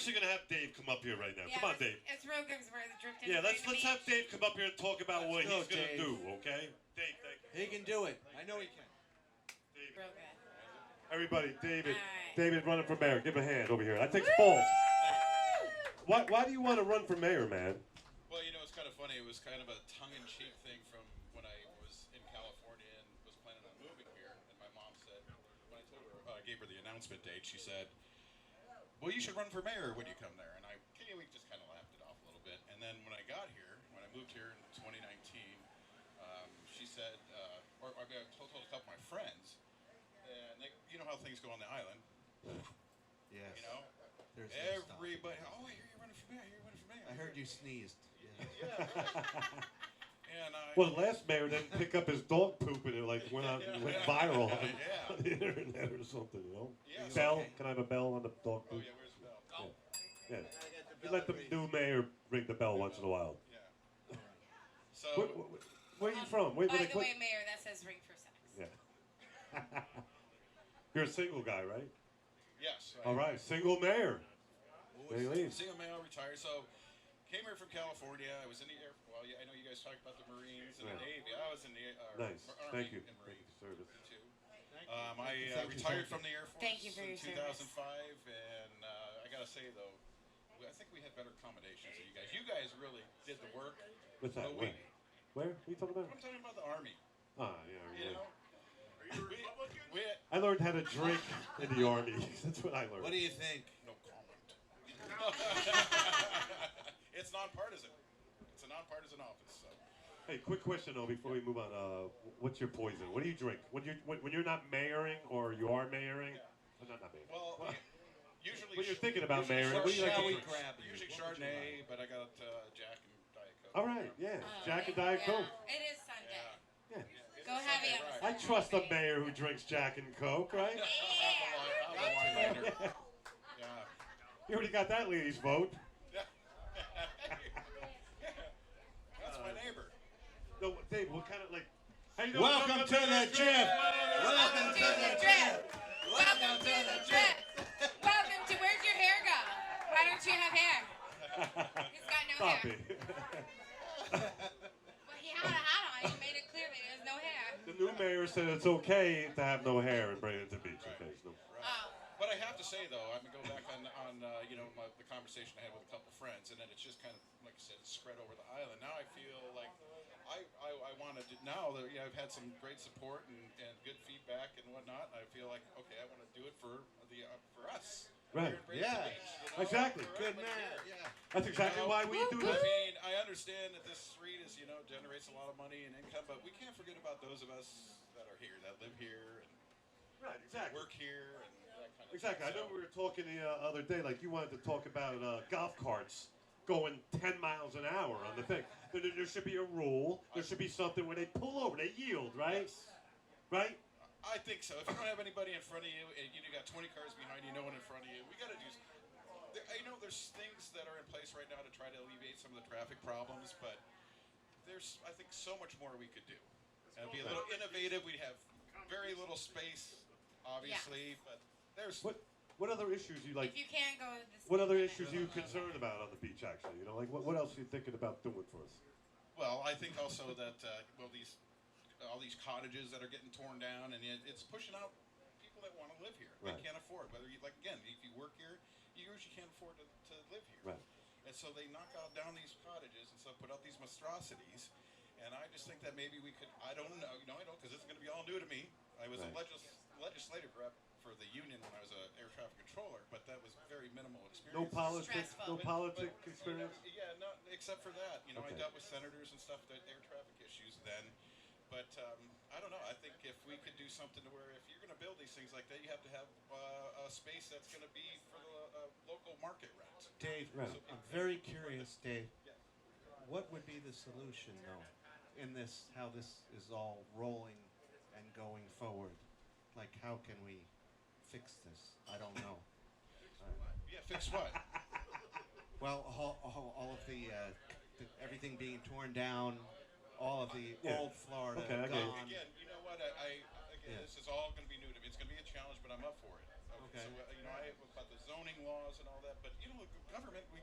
actually going to have Dave come up here right now. Come on, Dave. It's real good because we're drifting. Yeah, let's have Dave come up here and talk about what he's going to do, okay? Dave, thank you. He can do it. I know he can. David. Real good. Everybody, David. Right. David running for mayor. Give him a hand over here. That takes balls. Why do you want to run for mayor, man? Well, you know, it's kind of funny. It was kind of a tongue-in-cheek thing from when I was in California and was planning on moving here. And my mom said, when I told her, I gave her the announcement date, she said, well, you should run for mayor when you come there. And we just kind of laughed it off a little bit. And then when I got here, when I moved here in 2019, she said, I told a couple of my friends, and you know how things go on the island. Yes. You know? There's everybody, oh, I hear you're running for mayor, you're running for mayor. I heard you sneezed. Yeah. Right. And well, the last mayor didn't pick up his dog poop and it went viral on the internet or something, you know? Yeah, bell? okay. Can I have a bell on the dog poop? Oh, yeah, where's the bell? Oh. Yeah. You let the new mayor ring the bell once in a while. Yeah. So, where are you from? By the way, Mayor, that says ring for sex. Yeah. You're a single guy, right? yes. All right, single mayor. Single mayor, retired. So, came here from California. I was in the Air Force. Well, I know you guys talked about the Marines and the Navy. I was in the nice. Army Thank you. and Marines Service. too. I retired from the Air Force Thank you for in your 2005, and I gotta say though, I think we had better accommodations than you guys. You guys really did the work. What's that? But Where are you talking about? I'm talking about the Army. Ah, yeah. You know? Are you a Republican? I learned how to drink in the Army. That's what I learned. What do you think? No comment. It's nonpartisan. It's a nonpartisan office. So. Hey, quick question though before we move on. What's your poison? What do you drink when you're not mayoring or you are mayoring? Yeah. Not mayoring. Well, usually when you're thinking about mayoring, what do you like to drink? Usually Chardonnay, but I got Jack and Diet Coke. All right, yeah, Jack and Diet Coke. It is Sunday. Yeah. Go heavy on the I trust a mayor who drinks Jack and Coke, right? Yeah. Yeah. You already got that lady's vote. That's my neighbor. No, Dave, what kind of how you doing? Welcome to the trip. Welcome to the trip. Welcome to the trip. Welcome to where's your hair go? Why don't you have hair? He's got no Stop hair. it. Well, he had a hat on. He made it clear that he has no hair. The new mayor said it's okay to have no hair in Bradenton Beach. Okay, so. Oh. But I have to say though, I'm gonna go back on the conversation I had with a couple friends, and then it's just kind of like I said, it's spread over the island. Now I feel like I want to now that I've had some great support and good feedback and whatnot. I feel like okay, I want to do it for us. Right. Yeah. Beach, Exactly. Good man. Yeah. That's exactly why we do I this. mean, I understand that this street is generates a lot of money and income, but we can't forget about those of us that are here, that live here, and Right, exactly. work here, and that kind of Exactly. thing. I know we were talking the other day, like you wanted to talk about golf carts going 10 miles an hour on the thing. There should be a rule. There should be something where they pull over, they yield, right? Yes. Right? I think so. If you don't have anybody in front of you, and you got 20 cars behind you, no one in front of you, we got to do. There's things that are in place right now to try to alleviate some of the traffic problems, but there's, I think, so much more we could do. And be a little innovative. We'd have very little space, obviously, but there's. What other issues you like? If you can't go to this. What other issues are you concerned about on the beach? Actually, what else are you thinking about doing for us? Well, I think also that all these cottages that are getting torn down, and it's pushing out people that want to live here. Right. They can't afford. Whether if you work here, you usually can't afford to live here. Right. And so they knock down these cottages and so put out these monstrosities. And I just think that maybe we could. I don't know. I don't, because it's going to be all new to me. I was a legislative rep for the union when I was an air traffic controller, but that was very minimal experience. No politic experience. Yeah, no, except for that. I Okay. dealt with senators and stuff, that air traffic issues then. But I don't know. I think if we could do something to where if you're going to build these things like that, you have to have a space that's going to be for the local market rent. Dave, Right. I'm very curious, Dave. Yeah. What would be the solution, though, in this, how this is all rolling and going forward? Like, how can we fix this? I don't know. Yeah, fix what? Well, all of the everything being torn down, all of the old Florida Okay, gone. Again, you know what? This is all going to be new to me. It's going to be a challenge, but I'm up for it. Okay. So I about the zoning laws and all that, but government, we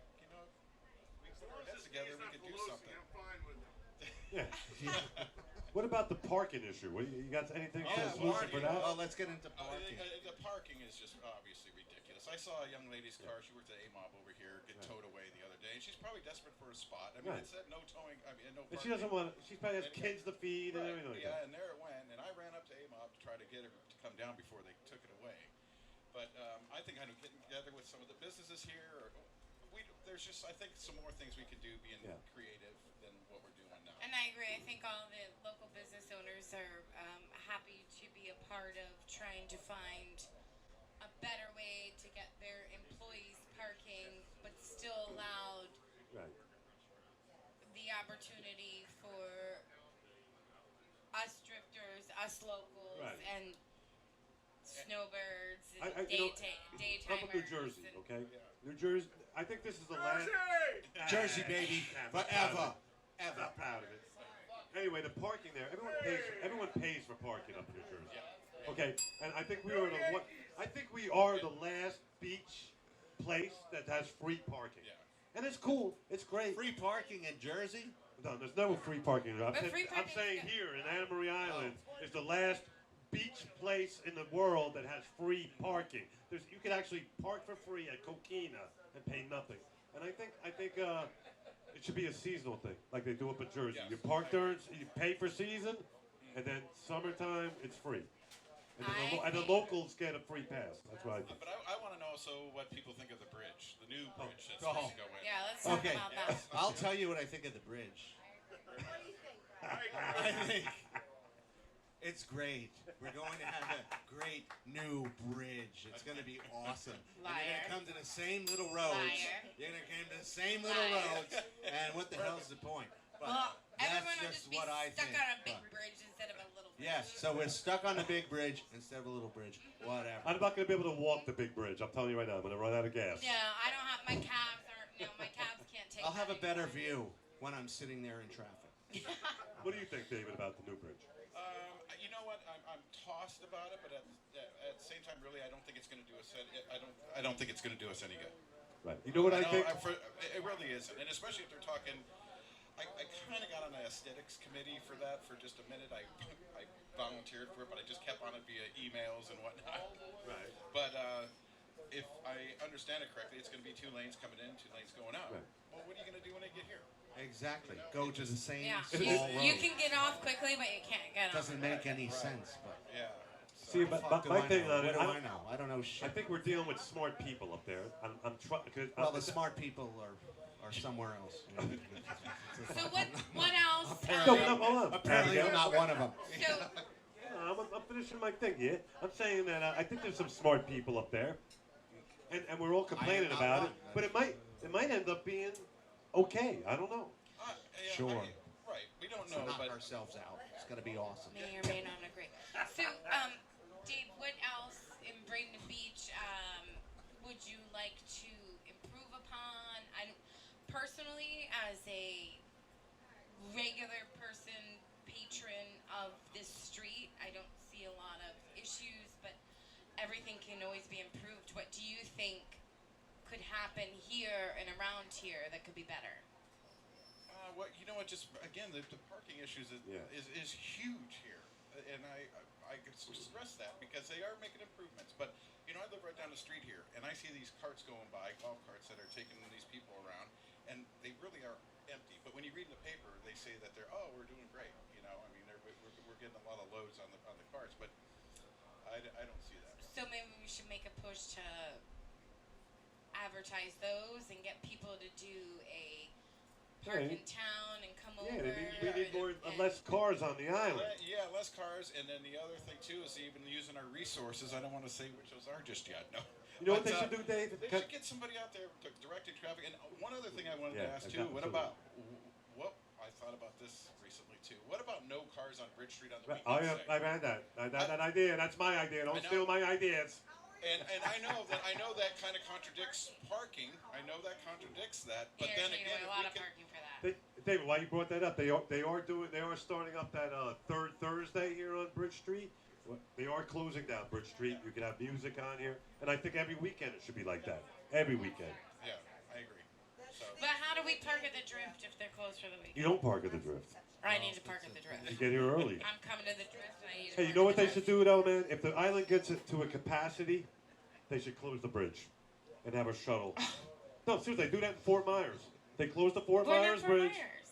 put our heads together, we could do something. I'm fine with it. Yeah. What about the parking issue? You got anything for a solution for that? Oh, let's get into parking. The parking is just obviously ridiculous. I saw a young lady's car. She worked at AMOB over here, get towed away the other day, and she's probably desperate for a spot. I mean, it said no towing. I mean, no And parking. she doesn't want. She probably has kids to feed and Right, everything like yeah, that. and there it went, and I ran up to AMOB to try to get her to come down before they took it away. But I think I'm getting together with some of the businesses here. There's just, I think, some more things we could do being creative than what we're doing now. And I agree. I think all the local business owners are happy to be a part of trying to find a better way to get their employees parking, but still allowed Right. the opportunity for us drifters, us locals, Right. and snowbirds and I'm daytimers. from New Jersey, and- okay? New Jersey. I think this is the last. Jersey, baby, forever, ever. Not proud of it. Anyway, the parking there. Everyone pays for parking up in New Jersey. Okay, and I think we are the last beach place that has free parking. Yeah. And it's cool. It's great. Free parking in Jersey? No, there's no free parking. I'm But free I'm parking's saying good. here in Anna Marie Island is the last beach place in the world that has free parking. You can actually park for free at Coquina and pay nothing. And I think it should be a seasonal thing, like they do up in Jersey. Yes. You park there, you pay for season, and then summertime it's free. And the locals get a free pass. That's what I think. But I want to know also what people think of the bridge, the new bridge that's Oh. supposed to go in. Yeah, let's talk Okay, about that. I'll tell you what I think of the bridge. I think it's great. We're going to have a great new bridge. It's going to be awesome. And you're going Liar. to come to the same little roads. Liar. You're going to come to the same little Liar. roads. And what the hell's the point? But Well, everyone that's will just just be what I stuck think. on a big But- bridge instead of a little bridge. Yes, so we're stuck on the big bridge instead of a little bridge. Whatever. I'm not going to be able to walk the big bridge. I'm telling you right now. I'm going to run out of gas. Yeah, I don't have my calves aren't. No, my calves can't take. I'll have a that better anymore. view when I'm sitting there in traffic. What do you think, David, about the new bridge? You know what? I'm tossed about it, but at the same time, really, I don't think it's going to do us. I don't think it's going to do us any good. Right. You know what I think? It really isn't, and especially if they're talking. I kind of got on the aesthetics committee for that for just a minute. I volunteered for it, but I just kept on it via emails and whatnot. Right. But if I understand it correctly, it's going to be 2 lanes coming in, 2 lanes going out. Right. Well, what are you going to do when they get here? Exactly. Go to the same Yeah, small road. you can get off quickly, but you can't get on. Doesn't make any sense, but Yeah. See, but fuck do my I thing know? on it, What do I know? I don't know shit. I think we're dealing with smart people up there. I'm trying. Well, the smart people are somewhere else. So what else? No, hold on. Apparently, I'm Abigail. not one of them. So I'm finishing my thing here. I'm saying that I think there's some smart people up there, and we're all complaining not about one. it. But it might end up being okay. I don't know. Yeah, Sure. Right. We don't To know, knock but ourselves out. It's gonna be awesome. may or may not agree. So Dave, what else in Bradenton Beach would you like to improve upon? Personally, as a regular person, patron of this street, I don't see a lot of issues, but everything can always be improved. What do you think could happen here and around here that could be better? what you know what? Just again, the parking issues is huge here, and I could stress that because they are making improvements. But you know, I live right down the street here, and I see these carts going by, golf carts that are taking these people around, and they really are empty. But when you read in the paper, they say that we're doing great. You know, I mean, we're getting a lot of loads on the carts, but I don't see that. So maybe we should make a push to advertise those and get people to do a park in town and come over. We need more, less cars on the island. Yeah, less cars, and then the other thing too is even using our resources. I don't want to say which those are just yet. No. You know what they should do, Dave? They should get somebody out there directing traffic. And one other thing I wanted to ask too. What about I thought about this recently too. What about no cars on Bridge Street on the weekends? I've had that. That idea. That's my idea. Don't steal my ideas. And I know that kind of contradicts parking. I know that contradicts that. But then again, a lot of parking for that. David, why you brought that up? They are starting up that third Thursday here on Bridge Street. Well, they are closing down Bridge Street. You can have music on here, and I think every weekend it should be like that. Every weekend. Yeah, I agree. So But how do we park at the Drift if they're closed for the weekend? You don't park at the Drift. I need to park at the You Drift. get here early. I'm coming to the Drift and I need to Hey, you park know at what the they should Drift. do though, man? If the island gets it to a capacity, they should close the bridge and have a shuttle. No, seriously, do that in Fort Myers. They close the Fort We're not Myers Fort Bridge. Myers.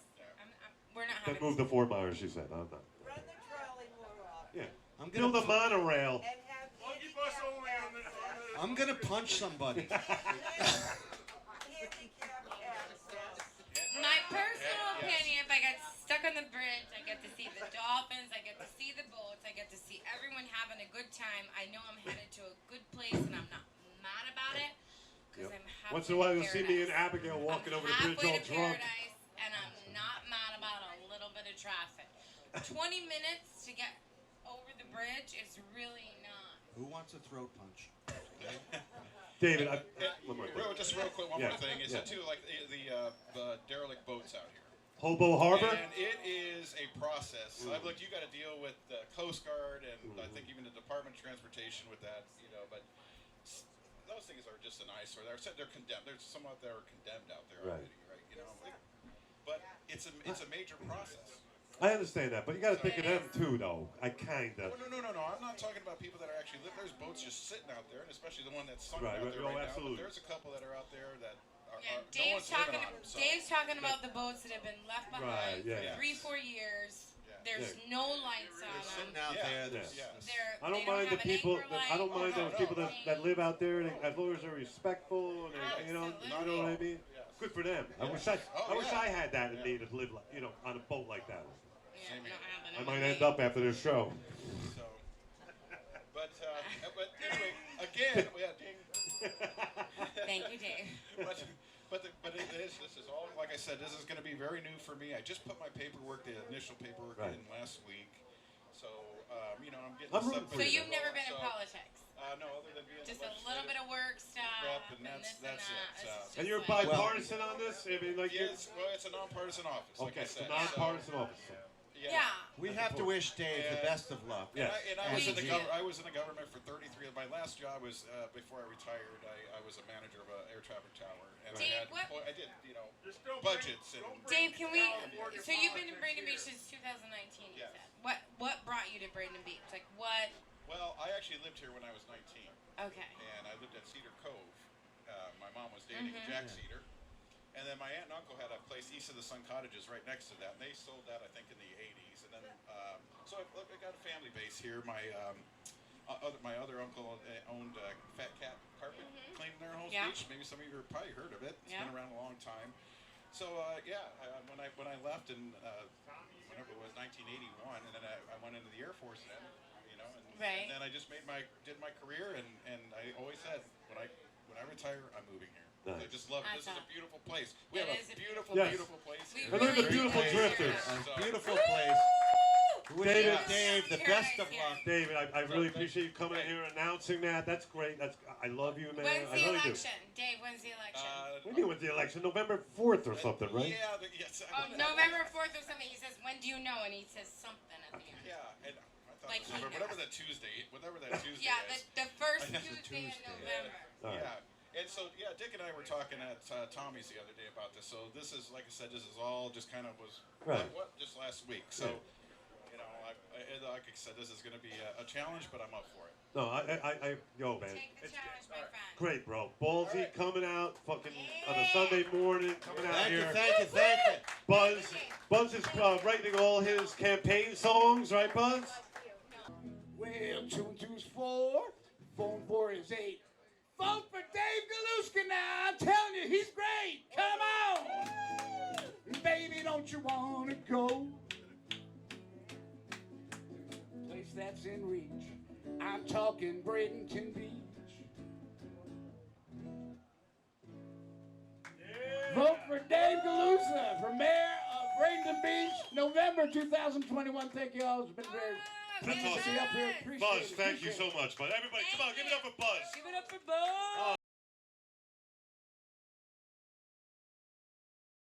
We're not Then having. move to Fort Myers, she said. I'm not. Run the trolley more often. Yeah. I'm gonna Build a monorail. And have handicap I'm gonna punch somebody. access. Handicap access. My personal opinion, if I got stuck on the bridge, I get to see the dolphins, I get to see the boats, I get to see everyone having a good time. I know I'm headed to a good place and I'm not mad about it because Yep. I'm halfway Once in a while, to you'll see me and paradise. Abigail walking I'm over the bridge halfway all to drunk. paradise, and I'm not mad about a little bit of traffic. 20 minutes to get over the bridge is really not. Who wants a throat punch? David, one more real, thing. just real quick, one Yeah, more thing is yeah. that too, like the derelict boats out here. Hobo Harbor? And it is a process. I've looked. You got to deal with the Coast Guard and I think even the Department of Transportation with that. You know, but those things are just an eyesore. They're condemned. There's some out there are condemned out there Right. already, right? You know, but it's a major process. I understand that, but you got to think of them too, though. I kinda. Oh, no. I'm not talking about people that are actually live. There's boats just sitting out there, and especially the one that's sunk Right, out right. there Oh, right absolutely. now. But there's a couple that are out there that are Yeah, no Dave's one's living talking. on them. So. Dave's talking about the boats that have been left Right, behind yeah. for 3-4 years. Yeah. There's Yeah. no lights on They're sitting them. out Yeah. there. Yeah. They're, I don't they mind the have an people. anchor I don't light. mind those no, people no. that live out there, as long as they're respectful and you know what I mean. Yes. Good for them. I Yeah. wish I Oh, wish yeah. I had that in Yeah. me to live on a boat like that. Yeah, Same not here. happening I with might me. end up after this show. So, but anyway, again, ding. Thank you, Dave. But this is all, like I said, this is going to be very new for me. I just put my paperwork, the initial paperwork Right. in last week. So, I'm getting I'm this rooting up. for So you. you've never been in politics? No, other than being Just the a little bit of work stuff Rep, and and that's- this and that's that. it. It's just And you're like- bipartisan on this. I mean, like Yes, well, it's a nonpartisan office, like okay, I it's a said. nonpartisan office. Yeah. We have to wish Dave the best of luck. Yeah. And I was Me in the too. I was in the government for 33. My last job was before I retired. I was a manager of an air traffic tower, and Dave, I had what- I did budgets and Dave, can we? So you've been to Bradenton Beach since 2019. You Yes. said. What brought you to Bradenton Beach? Like what? well, I actually lived here when I was 19, Okay. and I lived at Cedar Cove. My mom was dating Mm-hmm. Jack Cedar, and then my aunt and uncle had a place east of the Sun Cottages right next to that, and they sold that I think in the 80s, and then so I got a family base here. My other uncle owned Fat Cat Carpet Cleaning there in Holmes Yeah. Beach. Maybe some of you have probably heard of it. It's Yeah. been around a long time. So when I left in whenever it was 1981, and then I went into the Air Force then, Right. and then I just did my career, and I always said when I retire, I'm moving here. I Nice. just love it. This is a Awesome. beautiful place. We It have is a a beautiful, Yes. beautiful place We here. And they're the really beautiful do. drifters. A beautiful place. Wish David. Dave the best of luck. David, I really appreciate you coming in here and announcing that. That's great. I love you, man. When's I the really do. election? Dave, when's the election? What do you mean with the election? November 4th or something, right? Yeah, yes. Oh, November 4th or something. He says, when do you know? And he says something at the end. Yeah, and I thought Like it was he whatever knows. that Tuesday Yeah, is. the first That's a Tuesday in Tuesday. November. All right. Yeah, and so Dick and I were talking at Tommy's the other day about this. So this is, like I said, this is all just kind of was Right. what just last week. So like I said, this is going to be a challenge, but I'm up for it. No, yo, man. Take the It's challenge, my friend. great, bro. Ballsy All right. coming out fucking on a Sunday morning, coming out Thank you, here. thank you. Buzz is writing all his campaign songs, right, Buzz? Well, 224, phone 4 is 8. Vote for Dave Galuszka now. I'm telling you, he's great. Come on. Baby, don't you want to go? Place that's in reach. I'm talking Bradenton Beach. Vote for Dave Galuszka for mayor of Bradenton Beach, November 2021. Thank you all. It's been very That's good to awesome. see you up here. Appreciate Buzz, it. thank you Appreciate so much, bud. Everybody, come on, give it up for Buzz. Give it up for Buzz.